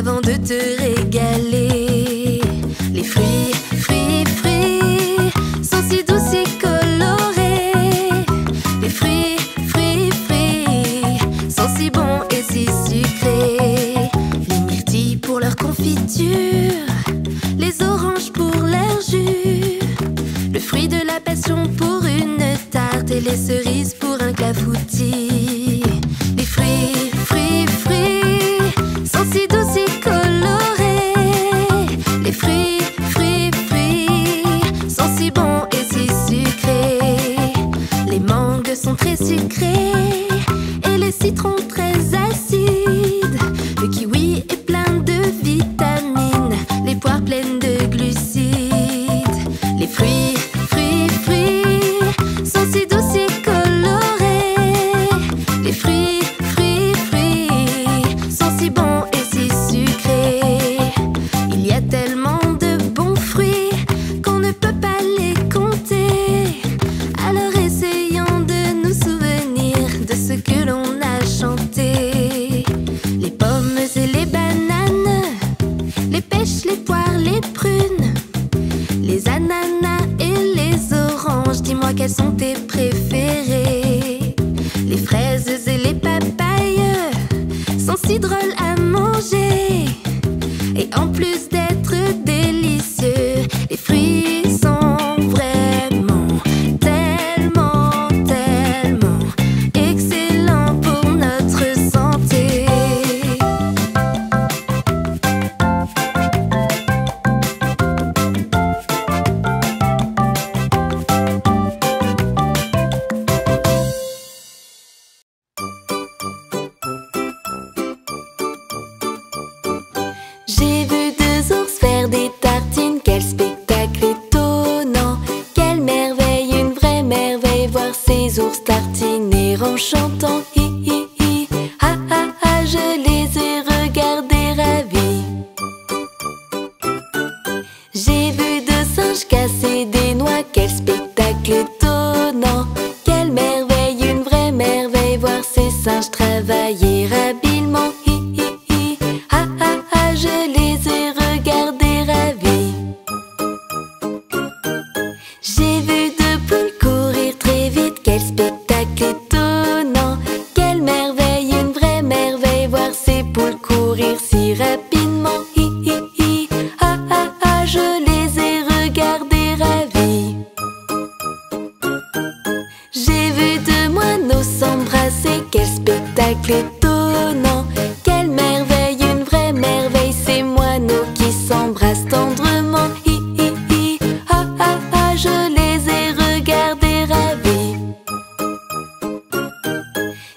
avant de te régaler. Les fruits, fruits, fruits sont si doux, si colorés. Les fruits, fruits, fruits sont si bons et si sucrés. Les myrtilles pour leur confiture, les oranges pour leur jus, le fruit de la passion pour une tarte et les cerises pour un clafoutis. Les fruits, fruits, fruits sont si doux, si colorés. Les fruits, fruits, fruits sont si bons et si sucrés. Les mangues sont très sucrées et les citrons très acides. Le kiwi est plein de vitamines, les poires pleines de glucides. Les fruits, fruits, fruits sont si doux, si colorés. Les fruits, fruits, fruits sont si bons et si sucrés. Il y a tellement de bons fruits qu'on ne peut pas les compter. Alors essayons de nous souvenir de ce que l'on a chanté. Les pommes et les bananes, les pêches, les poires, les prunes, les ananas et les oranges. Dis-moi quelles sont tes préférées. Les fraises et les papayes sont si drôles à manger. Et en plus d'être délicieux, les fruits sont vraiment tellement, tellement excellents pour notre santé. J'ai vu deux ours faire des tartines, quel spectacle étonnant. Quelle merveille, une vraie merveille, voir ces ours tartiner en chantant. Hi hi hi, ha ha ha, je les ai regardés ravis. J'ai vu deux singes casser des noix, quel spectacle étonnant. Quelle merveille, une vraie merveille, voir ces singes travailler habilement. Hi hi hi, ha ha ha, je les ai regardés ravis. J'ai vu deux poules courir très vite, quel spectacle étonnant. Quelle merveille, une vraie merveille, voir ces poules courir si rapidement. Hi hi hi, ha ha ha, je les ai regardés ravis. J'ai vu deux moineaux s'embrasser, quel spectacle étonnant. Quelle merveille, une vraie merveille, ces moineaux qui s'embrassent tendrement. Hi hi hi, ha ha ha, je les ai regardés ravis.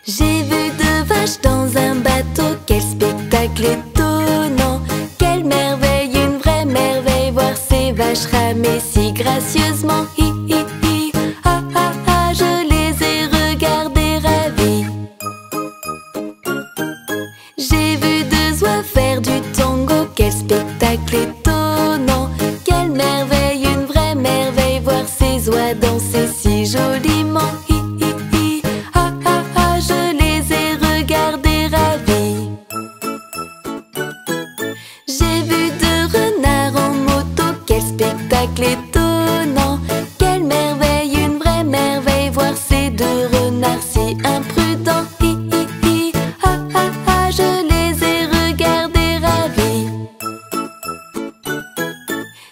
J'ai vu deux vaches dans un bateau, quel spectacle étonnant. Quelle merveille, une vraie merveille, voir ces vaches ramer si gracieusement. Hi hi hi, ha ha ha, je les ai regardés ravis. J'ai vu deux oies faire du tango, quel spectacle étonnant. Quelle merveille, une vraie merveille, voir ces oies danser si joliment. Hi hi hi, ha ha ha, je les ai regardés ravis. J'ai vu deux renards en moto, quel spectacle étonnant. Quelle merveille, une vraie merveille, voir ces deux renards si imprudents. Hi hi hi, ha ha ha, je les ai regardés ravis.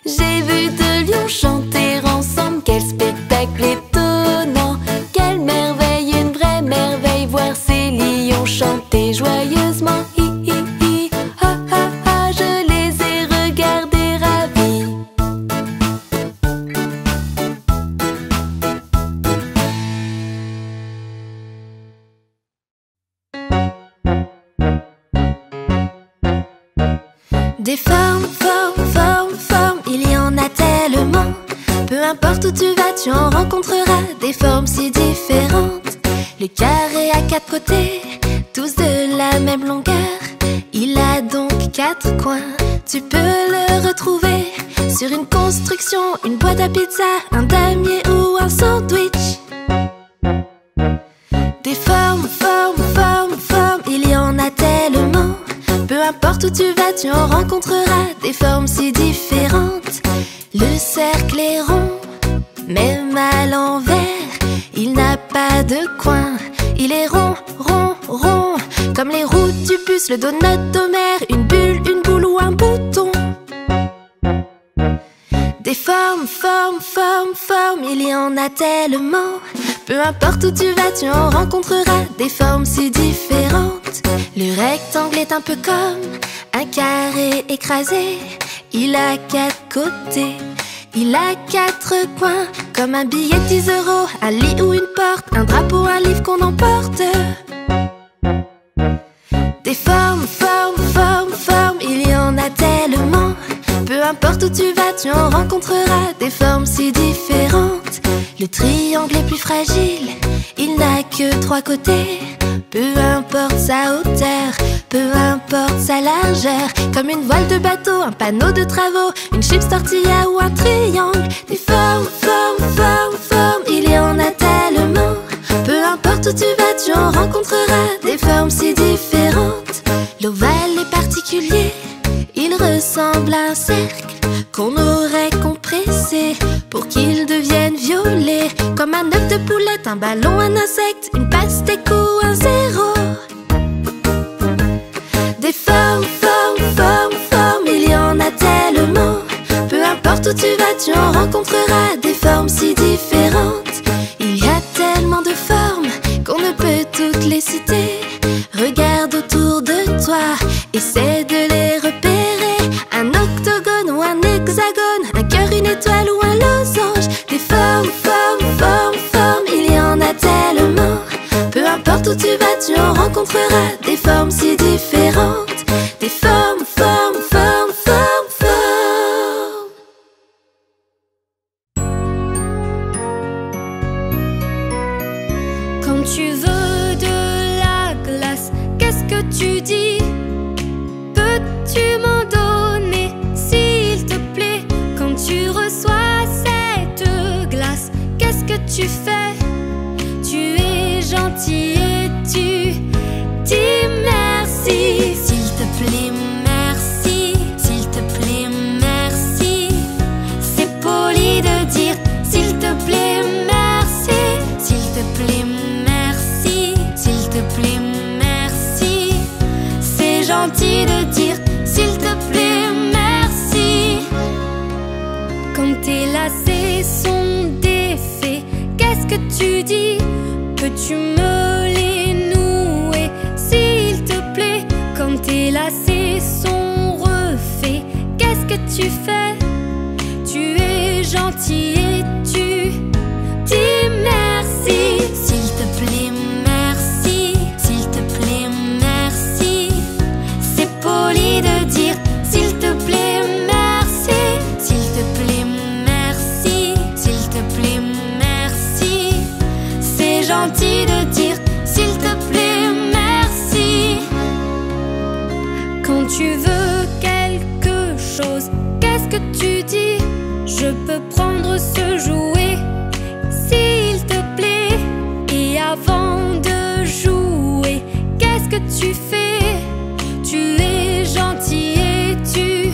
J'ai vu deux lions chanter ensemble, quel spectacle étonnant. Quelle merveille, une vraie merveille, voir ces lions chanter joyeusement. Hi hi hi, ha ha ha, je les ai regardés ravis. Des formes, formes, formes, formes, il y en a tellement. Peu importe où tu vas, tu en rencontreras des formes si différentes. Le carré à quatre côtés, tous de la même longueur. Il a donc quatre coins, tu peux le retrouver sur une construction, une boîte à pizza, un damier ou un sandwich. Des formes, formes, formes, formes, il y en a tellement. Peu importe importe où tu vas, tu en rencontreras des formes si différentes. Le cercle est rond, même à l'envers. Il n'a pas de coin, il est rond, rond, rond. Comme les roues du bus, le donut d'Homer, une bulle, une boule ou un bouton. Des formes, formes, formes, formes, il y en a tellement. Peu importe où tu vas, tu en rencontreras des formes si différentes. Le rectangle est un peu comme un carré écrasé. Il a 4 côtés, il a 4 coins. Comme un billet de 10 €, un lit ou une porte, un drapeau, un livre qu'on emporte. Des formes, formes, formes, formes, il y en a tellement. Peu importe où tu vas, tu en rencontreras des formes si différentes. Le triangle est plus fragile, il n'a que 3 côtés. Peu importe sa hauteur, peu importe sa largeur. Comme une voile de bateau, un panneau de travaux, une chips tortilla ou un triangle. Des formes, formes, formes, formes, il y en a tellement. Peu importe où tu vas, tu en rencontreras des formes si différentes. L'ovale est particulier, il ressemble à un cercle qu'on aurait compressé pour qu'il devienne violet. Comme un œuf de poulette, un ballon, un insecte, une pastèque ou un zéro. Des formes, formes, formes, formes, il y en a tellement. Peu importe où tu vas, tu en rencontreras des formes si différentes. Il y a tellement de formes qu'on ne peut toutes les citer. Regarde autour de toi, essaie de les repérer. Un octogone ou un hexagone, un cœur, une étoile ou un losange. Des formes, formes, formes, formes, il y en a tellement. Peu importe où tu vas, tu en rencontreras des formes si différentes. Des formes, formes, formes, formes, formes. Quand tu veux de la glace, qu'est-ce que tu dis? Peux-tu m'en donner, s'il te plaît? Quand tu reçois cette glace, qu'est-ce que tu fais? Tu es gentil et tu dis merci. S'il te plaît, merci. S'il te plaît, merci. C'est poli de dire s'il te plaît, merci. S'il te plaît, merci. S'il te plaît, merci. C'est gentil de dire s'il te plaît, merci. Quand tes lacets sont défaits, qu'est-ce que tu dis? Peux-tu me les nouer, s'il te plaît? Quand tes lacets sont refaits, qu'est-ce que tu fais? Tu es gentil et tu dis merci. S'il te plaît, merci. S'il te plaît, merci. C'est poli de dire s'il te plaît, merci. S'il te plaît, merci. S'il te plaît, merci. C'est gentil de dire s'il te plaît, merci. Quand tu veux quelque chose, qu'est-ce que tu dis? Je peux prendre ce jouet, s'il te plaît. Et avant de jouer, qu'est-ce que tu fais? Tu es gentil et tu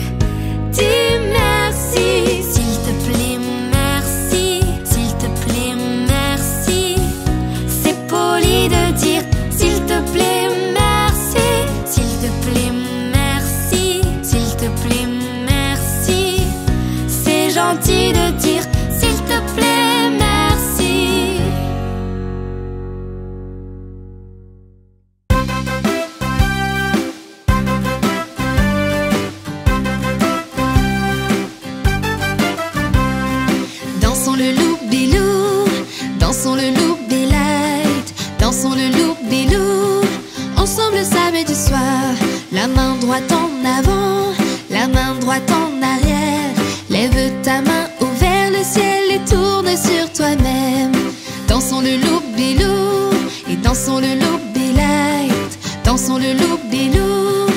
dis merci. S'il te plaît, merci. S'il te plaît, merci. C'est poli de dire s'il te plaît, merci. S'il te plaît, merci. S'il te plaît, merci. C'est gentil de dire s'il te plaît, merci. Dansons le loup-bilou, dansons le loup-light, dansons le loup-bilou. Ensemble samedi soir, la main droite en avant, la main droite en arrière. Lève ta main vers le ciel et tourne sur toi-même. Dansons le loup-bilou et dansons le loup-light, dansons le loup-bilou.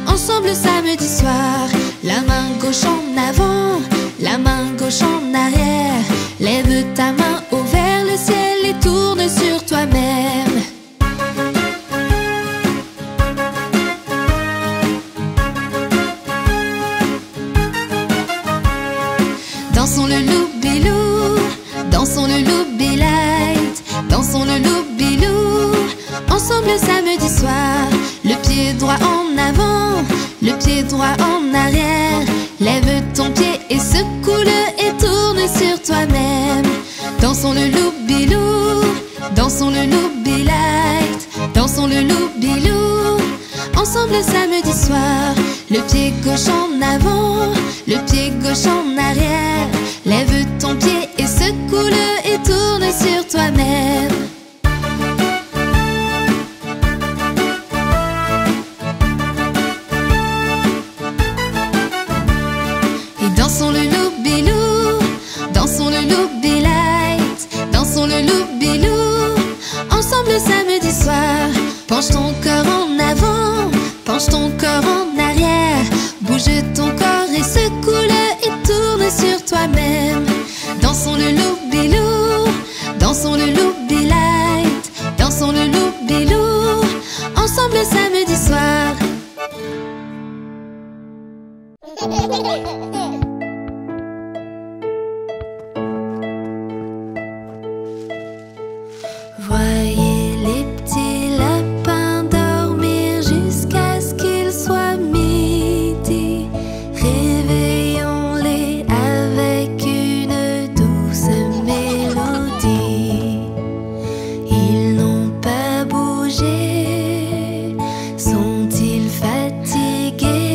Ensemble samedi soir, la main gauche en avant, la main gauche en arrière. Lève ta main vers le ciel et tourne sur toi-même. le loup-bilou, dansons le loup-light, dansons le loup-bilou. Ensemble samedi soir, le pied droit en avant, le pied droit en arrière. Lève ton pied et secoue-le et tourne sur toi-même. Dansons le loup-bilou, dansons le loup-light, dansons le loup-bilou. Ensemble samedi soir, le pied gauche en avant, le pied gauche en arrière. Lève ton pied et secoue-le et tourne sur toi-même. Et dansons le loup-bilou, dansons le loup-light, dansons le loup-bilou. Ensemble samedi soir, penche ton corps en avant, penche ton corps en arrière. Bouge ton corps et secoue-le et tourne sur toi-même. Dansons le loup-bilou, dansons le loup-light, dansons le loup-bilou. Ensemble samedi soir. Voyez les petits lapins dormir jusqu'à ce qu'il soit midi. Réveillons-les avec une douce mélodie. Ils n'ont pas bougé, sont-ils fatigués?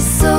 pinceau.